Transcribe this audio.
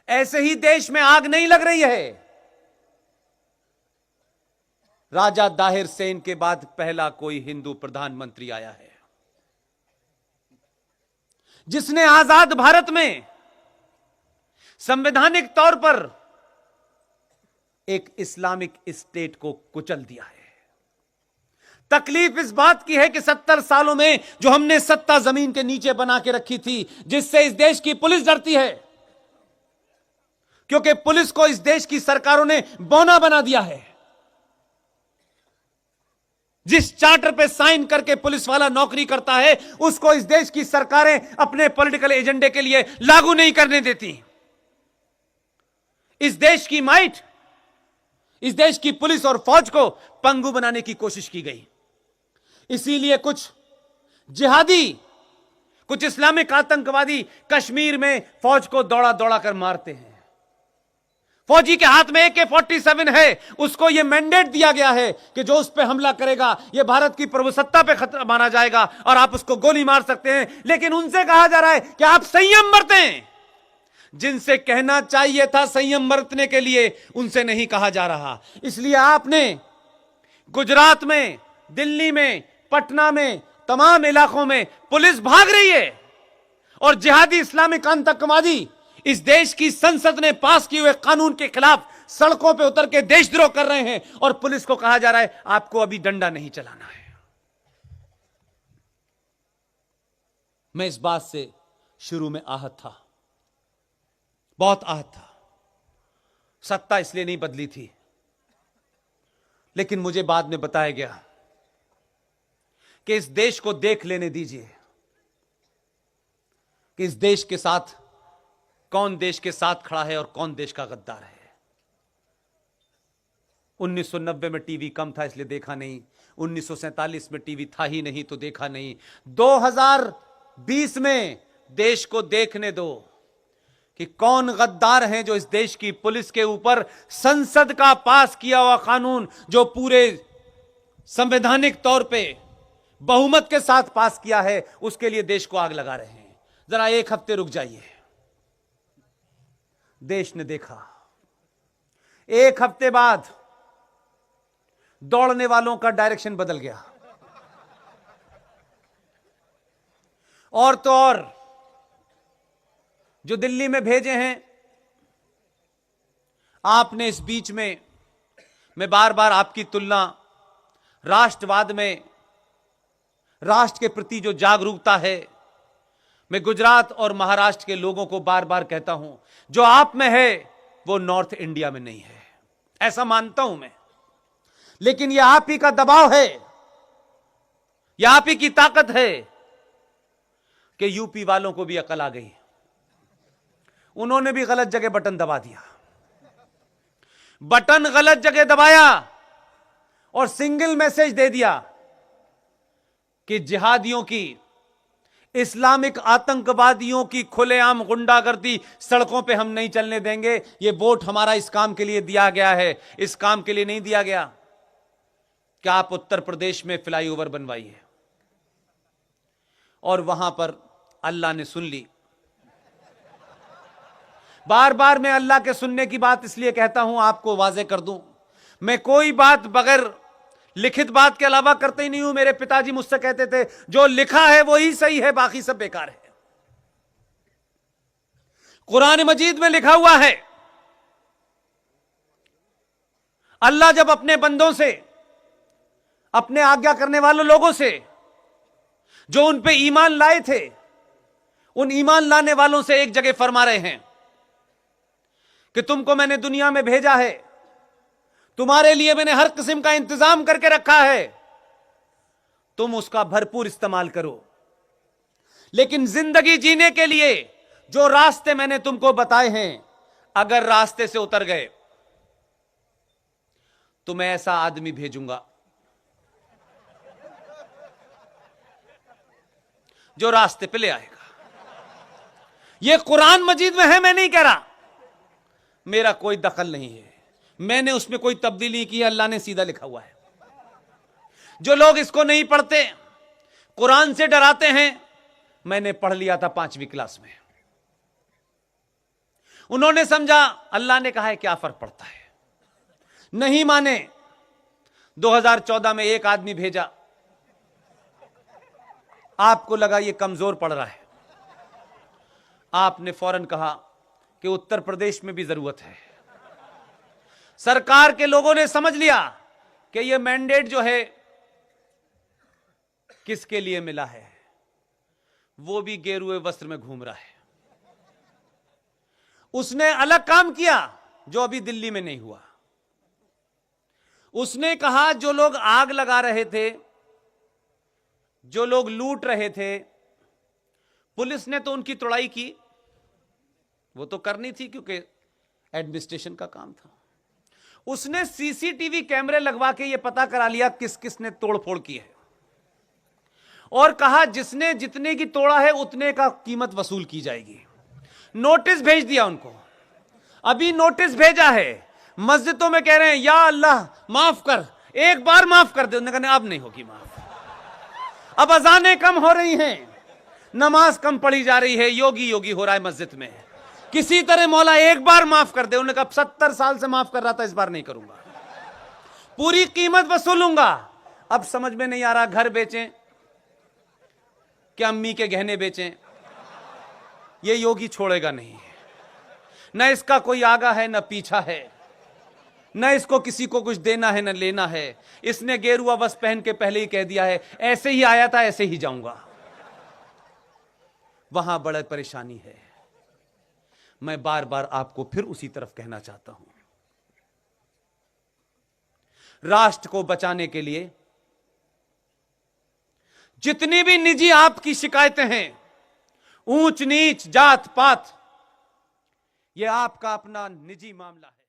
ऐसे ही देश में आग नहीं लग रही है। राजा दाहिर सेन के बाद पहला कोई हिंदू प्रधानमंत्री आया है जिसने आजाद भारत में संवैधानिक तौर पर एक इस्लामिक स्टेट को कुचल दिया है। तकलीफ इस बात की है कि 70 सालों में जो हमने सत्ता जमीन के नीचे बना के रखी थी, जिससे इस देश की पुलिस डरती है, क्योंकि पुलिस को इस देश की सरकारों ने बौना बना दिया है। जिस चार्टर पे साइन करके पुलिस वाला नौकरी करता है, उसको इस देश की सरकारें अपने पॉलिटिकल एजेंडे के लिए लागू नहीं करने देती। इस देश की माइट, इस देश की पुलिस और फौज को पंगु बनाने की कोशिश की गई। इसीलिए कुछ जिहादी, कुछ इस्लामिक आतंकवादी कश्मीर में फौज को दौड़ा दौड़ा कर मारते हैं। फौजी के हाथ में AK-47 है, उसको यह मैंडेट दिया गया है कि जो उस पर हमला करेगा यह भारत की प्रभुसत्ता पे खतरा माना जाएगा और आप उसको गोली मार सकते हैं। लेकिन उनसे कहा जा रहा है कि आप संयम बरतें। जिनसे कहना चाहिए था संयम बरतने के लिए, उनसे नहीं कहा जा रहा। इसलिए आपने गुजरात में, दिल्ली में, पटना में, तमाम इलाकों में पुलिस भाग रही है और जिहादी इस्लामिक आतंकवादी इस देश की संसद ने पास किए हुए कानून के खिलाफ सड़कों पे उतर के देशद्रोह कर रहे हैं और पुलिस को कहा जा रहा है आपको अभी डंडा नहीं चलाना है। मैं इस बात से शुरू में आहत था, बहुत आहत था। सत्ता इसलिए नहीं बदली थी, लेकिन मुझे बाद में बताया गया कि इस देश को देख लेने दीजिए कि इस देश के साथ कौन देश के साथ खड़ा है और कौन देश का गद्दार है। 1990 में टीवी कम था इसलिए देखा नहीं, 1947 में टीवी था ही नहीं तो देखा नहीं। 2020 में देश को देखने दो कि कौन गद्दार हैं जो इस देश की पुलिस के ऊपर संसद का पास किया हुआ कानून, जो पूरे संवैधानिक तौर पे बहुमत के साथ पास किया है, उसके लिए देश को आग लगा रहे हैं। जरा एक हफ्ते रुक जाइए। देश ने देखा, एक हफ्ते बाद दौड़ने वालों का डायरेक्शन बदल गया। और तो और जो दिल्ली में भेजे हैं, आपने इस बीच में, मैं बार बार आपकी तुलना राष्ट्रवाद में, राष्ट्र के प्रति जो जागरूकता है, मैं गुजरात और महाराष्ट्र के लोगों को बार बार कहता हूं, जो आप में है वो नॉर्थ इंडिया में नहीं है, ऐसा मानता हूं मैं। लेकिन यह आप ही का दबाव है, यह आप ही की ताकत है कि यूपी वालों को भी अकल आ गई। उन्होंने भी गलत जगह बटन दबा दिया, बटन गलत जगह दबाया और सिंगल मैसेज दे दिया कि जिहादियों की, इस्लामिक आतंकवादियों की खुलेआम गुंडागर्दी सड़कों पे हम नहीं चलने देंगे। ये वोट हमारा इस काम के लिए दिया गया है, इस काम के लिए नहीं दिया गया कि आप उत्तर प्रदेश में फ्लाईओवर बनवाइए। और वहां पर अल्लाह ने सुन ली। बार बार मैं अल्लाह के सुनने की बात इसलिए कहता हूं, आपको वाजे कर दूं, मैं कोई बात बगैर लिखित बात के अलावा करते ही नहीं हूं। मेरे पिताजी मुझसे कहते थे जो लिखा है वो ही सही है, बाकी सब बेकार है। कुरान मजीद में लिखा हुआ है, अल्लाह जब अपने बंदों से, अपने आज्ञा करने वाले लोगों से जो उन पे ईमान लाए थे, उन ईमान लाने वालों से एक जगह फरमा रहे हैं कि तुमको मैंने दुनिया में भेजा है, तुम्हारे लिए मैंने हर किस्म का इंतजाम करके रखा है, तुम उसका भरपूर इस्तेमाल करो। लेकिन जिंदगी जीने के लिए जो रास्ते मैंने तुमको बताए हैं, अगर रास्ते से उतर गए तो मैं ऐसा आदमी भेजूंगा जो रास्ते पे ले आएगा। यह कुरान मजीद में है, मैं नहीं कह रहा, मेरा कोई दखल नहीं है, मैंने उसमें कोई तब्दीली नहीं की, अल्लाह ने सीधा लिखा हुआ है। जो लोग इसको नहीं पढ़ते, कुरान से डराते हैं, मैंने पढ़ लिया था 5वीं क्लास में। उन्होंने समझा अल्लाह ने कहा है, क्या फर्क पड़ता है, नहीं माने। 2014 में एक आदमी भेजा, आपको लगा ये कमजोर पड़ रहा है, आपने फौरन कहा कि उत्तर प्रदेश में भी जरूरत है। सरकार के लोगों ने समझ लिया कि ये मैंडेट जो है किसके लिए मिला है, वो भी गेरुए वस्त्र में घूम रहा है। उसने अलग काम किया जो अभी दिल्ली में नहीं हुआ। उसने कहा जो लोग आग लगा रहे थे, जो लोग लूट रहे थे, पुलिस ने तो उनकी तोड़ाई की, वो तो करनी थी क्योंकि एडमिनिस्ट्रेशन का काम था। उसने सीसीटीवी कैमरे लगवा के ये पता करा लिया किस किस ने तोड़फोड़ की है, और कहा जिसने जितने की तोड़ा है उतने का कीमत वसूल की जाएगी। नोटिस भेज दिया उनको, अभी नोटिस भेजा है। मस्जिदों में कह रहे हैं या अल्लाह माफ कर, एक बार माफ कर दे। उन्होंने कहा अब नहीं होगी माफ। अब अजानें कम हो रही हैं, नमाज कम पढ़ी जा रही है, योगी योगी हो रहा है मस्जिद में। किसी तरह मौला एक बार माफ कर दे। उन्होंने कहा 70 साल से माफ कर रहा था, इस बार नहीं करूंगा, पूरी कीमत वसूलूंगा। अब समझ में नहीं आ रहा घर बेचें कि अम्मी के गहने बेचें, ये योगी छोड़ेगा नहीं। न इसका कोई आगा है न पीछा है, न इसको किसी को कुछ देना है न लेना है। इसने गेरुआ वस्त्र पहन के पहले ही कह दिया है ऐसे ही आया था ऐसे ही जाऊंगा। वहां बड़ी परेशानी है। मैं बार बार आपको फिर उसी तरफ कहना चाहता हूं, राष्ट्र को बचाने के लिए जितनी भी निजी आपकी शिकायतें हैं, ऊंच नीच जात पात, यह आपका अपना निजी मामला है।